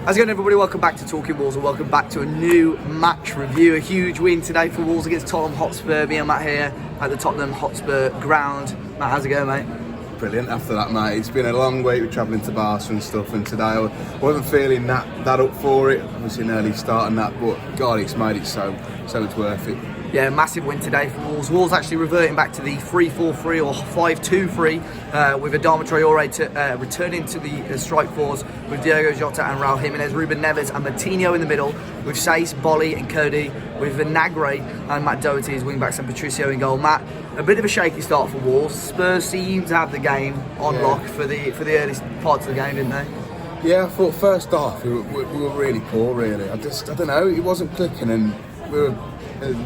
How's it going, everybody? Welcome back to Talking Wolves, and welcome back to a new match review. A huge win today for Wolves against Tottenham Hotspur. Me and Matt here at the Tottenham Hotspur ground. Matt, how's it going, mate? Brilliant after that, mate. It's been a long week with travelling to Barca and stuff, and today I wasn't feeling that up for it. Obviously an early start and that, but God, it's made it so much worth it. Yeah, massive win today for Wolves. Wolves actually reverting back to the 3-4-3 or 5-2-3 with Adama Traore returning to the strike force with Diogo Jota and Jimenez, Ruben Neves and Mourinho in the middle with Saïss, Bolly and Cody, with Vinagre and Matt Doherty as wing-backs and Patricio in goal. Matt, a bit of a shaky start for Wolves. Spurs seem to have the game on lock for the early parts of the game, didn't they? Yeah, I thought first half we were really poor, really. I don't know, it wasn't clicking, and we were,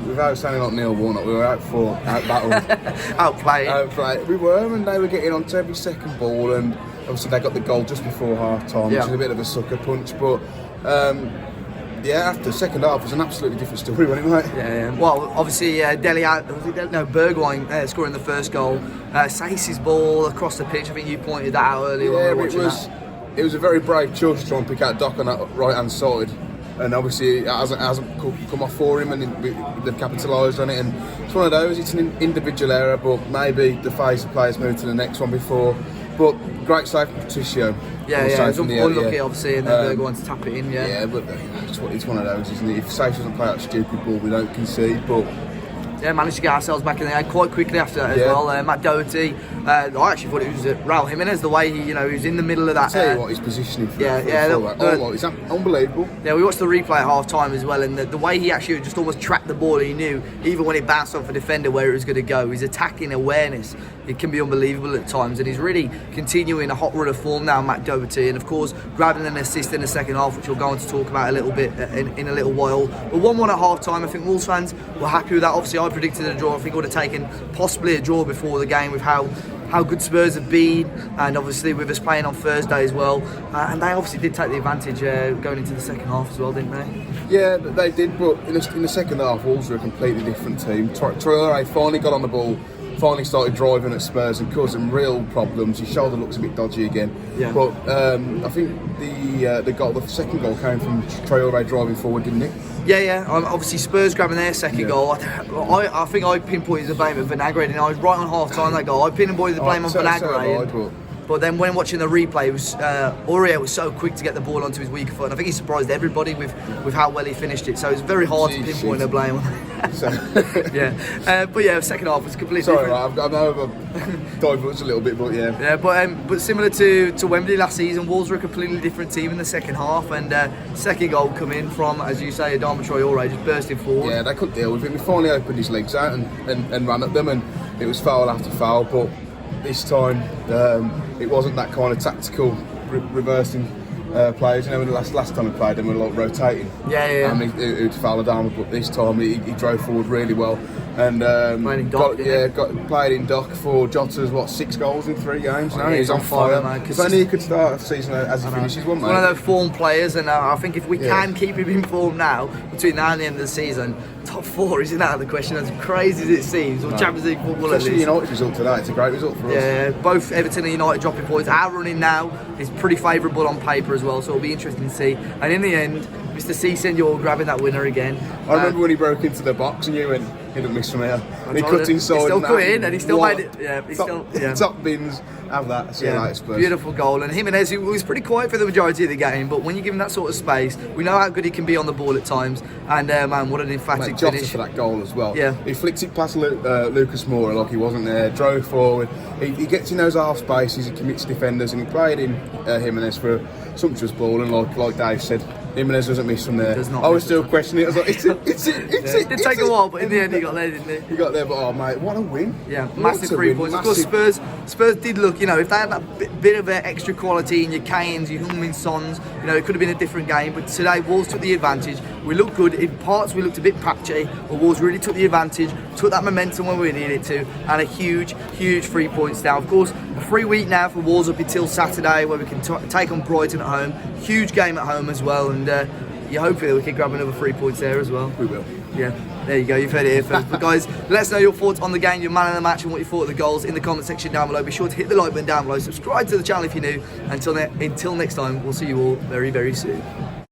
without sounding like Neil Warnock, we were out-battled. Outplayed. We were, and they were getting onto every second ball, and obviously they got the goal just before half-time, which is a bit of a sucker punch, but after the second half, it was an absolutely different story, wasn't it, mate? Yeah. Well, obviously, Bergwijn scoring the first goal. Saïss's ball across the pitch, I think you pointed that out earlier when we were watching that. It was a very brave choice to try and pick out Doc on that right-hand side. And obviously it hasn't come off for him, and they've capitalised on it. And it's one of those, it's an individual error, but maybe the phase of players moved to the next one before. But great save from Patricio. It's unlucky, obviously, and then Bergwijn to tap it in. Yeah, but it's one of those, isn't it? If Safe doesn't play that stupid ball, we don't concede. But managed to get ourselves back in the game quite quickly after that as well. Matt Doherty, I actually thought it was Raul Jimenez, the way he was in the middle of that. I'll tell you what, his positioning for it's unbelievable. Yeah, we watched the replay at half time as well, and the way he actually just almost tracked the ball, he knew even when it bounced off a defender where it was going to go. His attacking awareness, it can be unbelievable at times, and he's really continuing a hot run of form now, Matt Doherty, and of course grabbing an assist in the second half, which we'll go on to talk about a little bit in a little while. But 1-1 at half time, I think Wolves fans were happy with that. Obviously I predicted a draw. I think I would have taken possibly a draw before the game with how good Spurs have been, and obviously with us playing on Thursday as well, and they obviously did take the advantage going into the second half as well, didn't they? Yeah, they did, but in the second half Wolves were a completely different team. Traore finally got on the ball, finally started driving at Spurs and caused them real problems. His shoulder looks a bit dodgy again. Yeah. But I think the second goal came from Traore driving forward, didn't it? Yeah. Obviously Spurs grabbing their second goal. I think I pinpointed the blame of Vinagre, and I was right on half time that goal. I pinpointed the blame on Vinagre. But then when watching the replay, it was Aurier was so quick to get the ball onto his weaker foot, and I think he surprised everybody with how well he finished it. So it's very hard to pinpoint the blame. Second half was completely different. Right, I know I've diverged a little bit, but yeah. Yeah, but similar to Wembley last season, Wolves were a completely different team in the second half, and second goal come in from, as you say, Adama Traore just bursting forward. Yeah, they couldn't deal with him. He finally opened his legs out and ran at them, and it was foul after foul, but this time it wasn't that kind of tactical reversing players. The last time we played them, we were like rotating. Yeah. And he'd foul Adama, but this time he drove forward really well. And played in dock for Jota's 6 goals in 3 games. He's on fire, man. If only he could start the season as he finishes one, mate. One of those form players, and I think if we can keep him in form now, between now and the end of the season, top 4 isn't out of the question. As crazy as it seems, or Champions League football. Especially United's result today, it's a great result for us. Yeah, both Everton and United dropping points. Our running now is pretty favourable on paper as well, so it'll be interesting to see. And in the end, Mr. C. Senor grabbing that winner again. I remember when he broke into the box and you went, he didn't miss from here. And he cut inside. He still cut in, and he still made it. Top bins, have that. See you later, Spurs. Beautiful goal. And Jimenez, who was pretty quiet for the majority of the game, but when you give him that sort of space, we know how good he can be on the ball at times. And man, what an emphatic finish for that goal as well. Yeah. He flicked it past Lucas Moura like he wasn't there. Drove forward. He gets in those half spaces. He commits defenders, and he played in Jimenez for a sumptuous ball. And like Dave said, Jimenez doesn't miss from there. I was still questioning it. I was like, it's it. It did take a while, but in the end he got there, didn't he? He got there, but oh mate, what a win! Yeah, massive 3 points. Of course, Spurs did look. If they had that bit of extra quality in your Kanes, your Heung-min Sons, it could have been a different game. But today, Wolves took the advantage. We looked good in parts. We looked a bit patchy, but Wolves really took the advantage, took that momentum when we needed to, and a huge 3 points now. Of course, a free week now for Wolves up until Saturday, where we can take on Brighton at home. Huge game at home as well, and you're hoping that we can grab another 3 points there as well. We will. Yeah, there you go. You've heard it here first. But guys, let us know your thoughts on the game, your man of the match, and what you thought of the goals in the comment section down below. Be sure to hit the like button down below. Subscribe to the channel if you're new. Until next time, we'll see you all very, very soon.